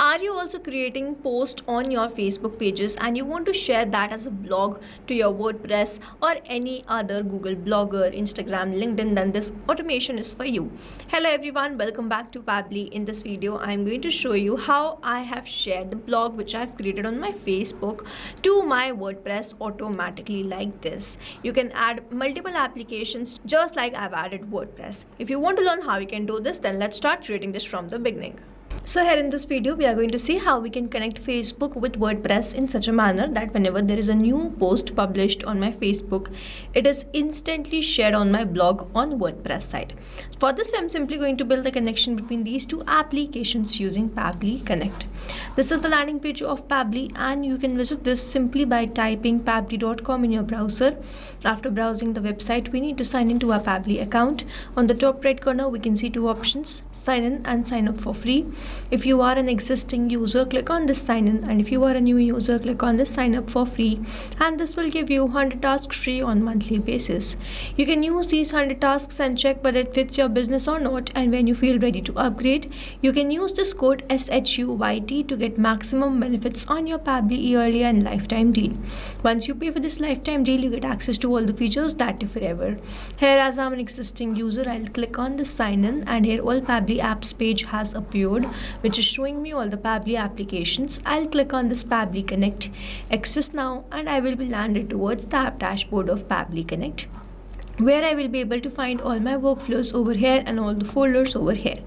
Are you also creating posts on your Facebook pages and you want to share that as a blog to your WordPress or any other Google Blogger, Instagram, LinkedIn? Then this automation is for you. Hello everyone, welcome back to Pabbly. In this video, I am going to show you how I have shared the blog which I have created on my Facebook to my WordPress automatically like this. You can add multiple applications just like I've added WordPress. If you want to learn how you can do this, then let's start creating this from the beginning. So here in this video, we are going to see how we can connect Facebook with WordPress in such a manner that whenever there is a new post published on my Facebook, it is instantly shared on my blog on WordPress site. For this, I'm simply going to build a connection between these two applications using Pabbly Connect. This is the landing page of Pabbly, and you can visit this simply by typing pabbly.com in your browser. After browsing the website, we need to sign into our Pabbly account. On the top right corner, we can see two options: sign in and sign up for free. If you are an existing user, click on this sign in, and if you are a new user, click on this sign up for free, and this will give you 100 tasks free on monthly basis. You can use these 100 tasks and check whether it fits your business or not, and when you feel ready to upgrade, you can use this code SHUYT to get maximum benefits on your Pabbly yearly and lifetime deal. Once you pay for this lifetime deal, you get access to all the features that are forever. Here, as I'm an existing user, I'll click on the sign in, and here all Pabbly apps page has appeared, which is showing me all the Pabbly applications. I'll click on this Pabbly Connect, access now, and I will be landed towards the app dashboard of Pabbly Connect, where I will be able to find all my workflows over here and all the folders over here.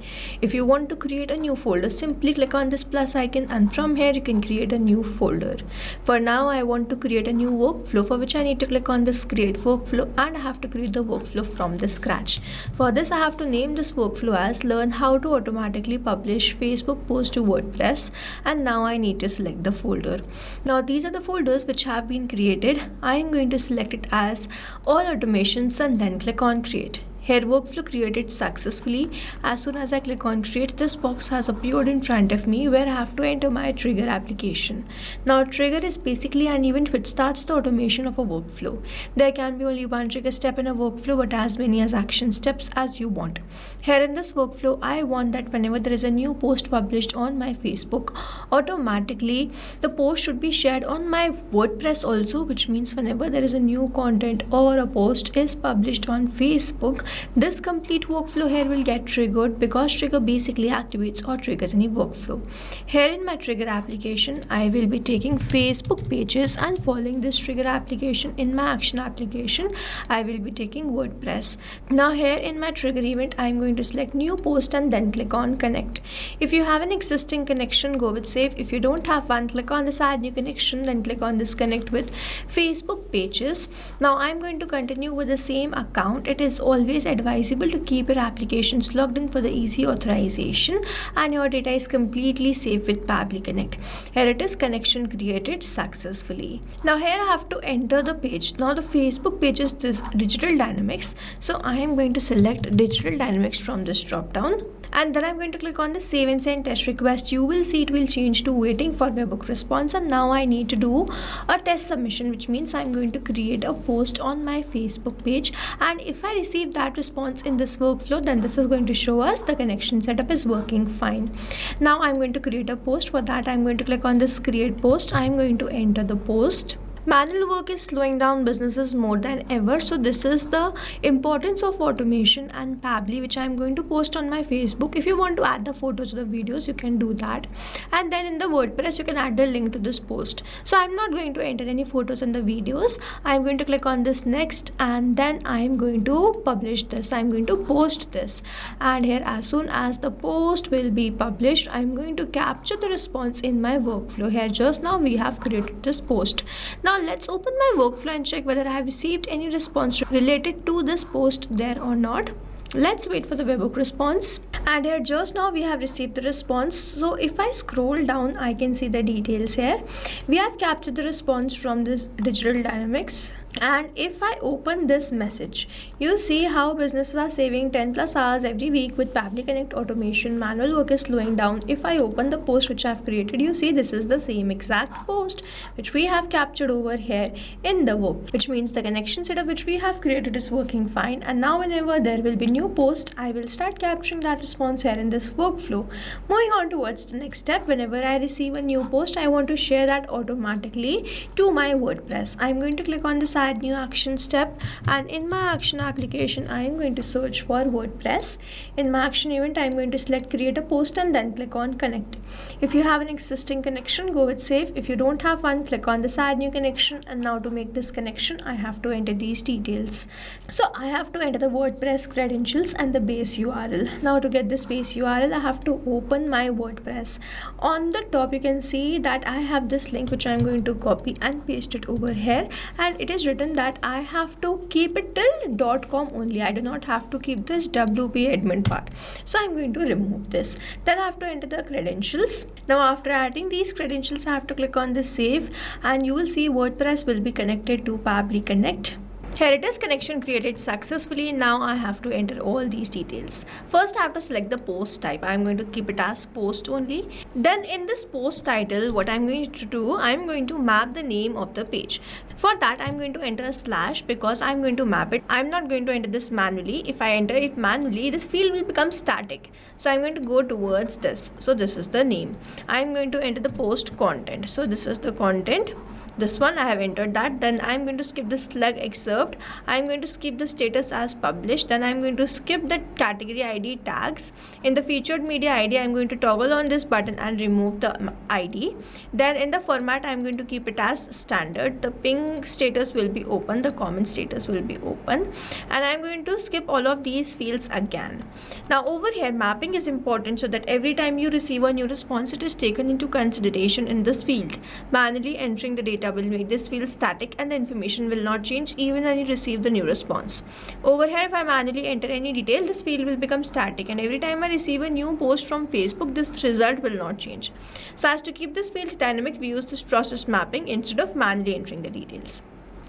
If you want to create a new folder, simply click on this plus icon, and from here you can create a new folder. For now, I want to create a new workflow, for which I need to click on this create workflow, and I have to create the workflow from the scratch. For this, I have to name this workflow as learn how to automatically publish Facebook posts to WordPress, and now I need to select the folder. Now these are the folders which have been created. I am going to select it as all automations and then click on create. Here, workflow created successfully. As soon as I click on create, this box has appeared in front of me where I have to enter my trigger application. Now trigger is basically an event which starts the automation of a workflow. There can be only one trigger step in a workflow, but as many as action steps as you want. Here in this workflow, I want that whenever there is a new post published on my Facebook, automatically the post should be shared on my WordPress also, which means whenever there is a new content or a post is published on Facebook, this complete workflow here will get triggered, because trigger basically activates or triggers any workflow. Here in my trigger application, I will be taking Facebook pages, and following this trigger application in my action application, I will be taking WordPress. Now here in my trigger event, I am going to select new post and then click on connect. If you have an existing connection, go with save. If you don't have one, click on this add new connection, then click on this connect with Facebook pages. Now I am going to continue with the same account. It is always advisable to keep your applications logged in for the easy authorization, and your data is completely safe with Pabbly Connect. Here it is, connection created successfully. Now here I have to enter the page. Now the Facebook page is this digital dynamics, so I am going to select digital dynamics from this drop down, and then I'm going to click on the save and send test request. You will see it will change to waiting for webhook response, and now I need to do a test submission, which means I'm going to create a post on my Facebook page, and if I receive that response in this workflow, then this is going to show us the connection setup is working fine. Now I'm going to create a post. For that, I'm going to click on this create post. I'm going to enter the post. Manual work is slowing down businesses more than ever, so this is the importance of automation and Pabbly, which I am going to post on my Facebook. If you want to add the photos or the videos, you can do that, and then in the WordPress you can add the link to this post. So I'm not going to enter any photos and the videos. I'm going to click on this next, and then I'm going to publish this. I'm going to post this, and here as soon as the post will be published, I'm going to capture the response in my workflow. Here just now we have created this post. Now let's open my workflow and check whether I have received any response related to this post there or not. Let's wait for the webhook response, and here just now we have received the response. So if I scroll down, I can see the details here. We have captured the response from this digital dynamics. And if I open this message, you see how businesses are saving 10 plus hours every week with Pabbly Connect automation. Manual work is slowing down. If I open the post which I have created, you see this is the same exact post which we have captured over here in the work, which means the connection setup which we have created is working fine. And now whenever there will be new post, I will start capturing that response here in this workflow. Moving on towards the next step, whenever I receive a new post, I want to share that automatically to my WordPress. I'm going to click on this add new action step, and in my action application I am going to search for WordPress. In my action event I am going to select create a post and then click on connect. If you have an existing connection, go with save. If you don't have one, click on this add new connection. And now to make this connection, I have to enter these details. So I have to enter the WordPress credentials and the base URL. Now to get this base URL, I have to open my WordPress. On the top you can see that I have this link which I am going to copy and paste it over here, and it is written that I have to keep it till .com only. I do not have to keep this WP admin part. So I'm going to remove this. Then I have to enter the credentials. Now after adding these credentials, I have to click on this save, and you will see WordPress will be connected to Pabbly Connect. Here it is, connection created successfully. Now I have to enter all these details. First I have to select the post type. I'm going to keep it as post only. Then in this post title, what I'm going to do, I'm going to map the name of the page. For that I'm going to enter a slash because I'm going to map it. I'm not going to enter this manually. If I enter it manually, this field will become static. So I'm going to go towards this. So this is the name. I'm going to enter the post content. So this is the content. This one I have entered that. Then I'm going to skip the slug excerpt. I'm going to skip the status as published. Then I'm going to skip the category ID tags. In the featured media ID, I'm going to toggle on this button and remove the ID. Then in the format, I'm going to keep it as standard. The ping status will be open, the comment status will be open, and I'm going to skip all of these fields again. Now over here, mapping is important so that every time you receive a new response, it is taken into consideration in this field. Manually entering the data will make this field static and the information will not change even when you receive the new response. Over here, if I manually enter any detail, this field will become static, and every time I receive a new post from Facebook, this result will not change. So as to keep this field dynamic, we use this process mapping instead of manually entering the details.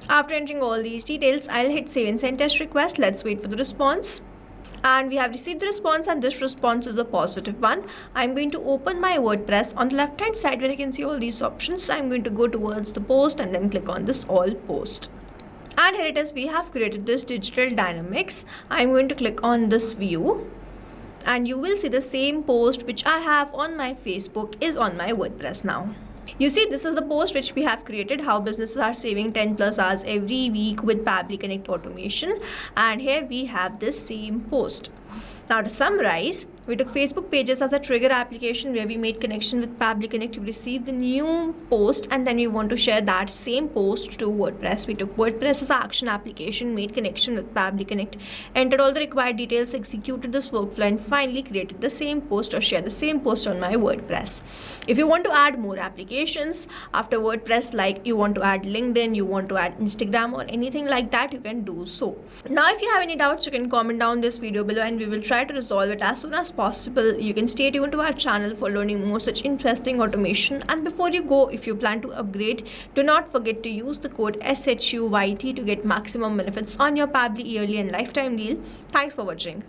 After entering all these details, I'll hit save and send test request. Let's wait for the response. And we have received the response, and this response is a positive one. I'm going to open my WordPress. On the left hand side where you can see all these options, I'm going to go towards the post and then click on this all post. And here it is, we have created this digital dynamics. I'm going to click on this view, and you will see the same post which I have on my Facebook is on my WordPress now. You see, this is the post which we have created, how businesses are saving 10 plus hours every week with Pabbly Connect automation, and here we have this same post. Now to summarize, we took Facebook pages as a trigger application where we made connection with Pabbly Connect to receive the new post, and then we want to share that same post to WordPress. We took WordPress as an action application, made connection with Pabbly Connect, entered all the required details, executed this workflow, and finally created the same post or share the same post on my WordPress. If you want to add more applications after WordPress, like you want to add LinkedIn, you want to add Instagram or anything like that, you can do so. Now if you have any doubts, you can comment down this video below and we will try to resolve it as soon as possible. You can stay tuned to our channel for learning more such interesting automation. And before you go, if you plan to upgrade, do not forget to use the code SHUYT to get maximum benefits on your Pabbly yearly and lifetime deal. Thanks for watching.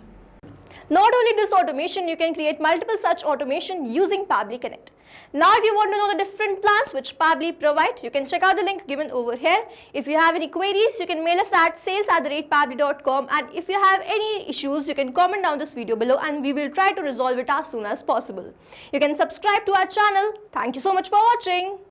Not only this automation, you can create multiple such automation using Pabbly Connect. Now if you want to know the different plans which Pabbly provide, you can check out the link given over here. If you have any queries, you can mail us at sales@pabbly.com, and if you have any issues, you can comment down this video below and we will try to resolve it as soon as possible. You can subscribe to our channel. Thank you so much for watching.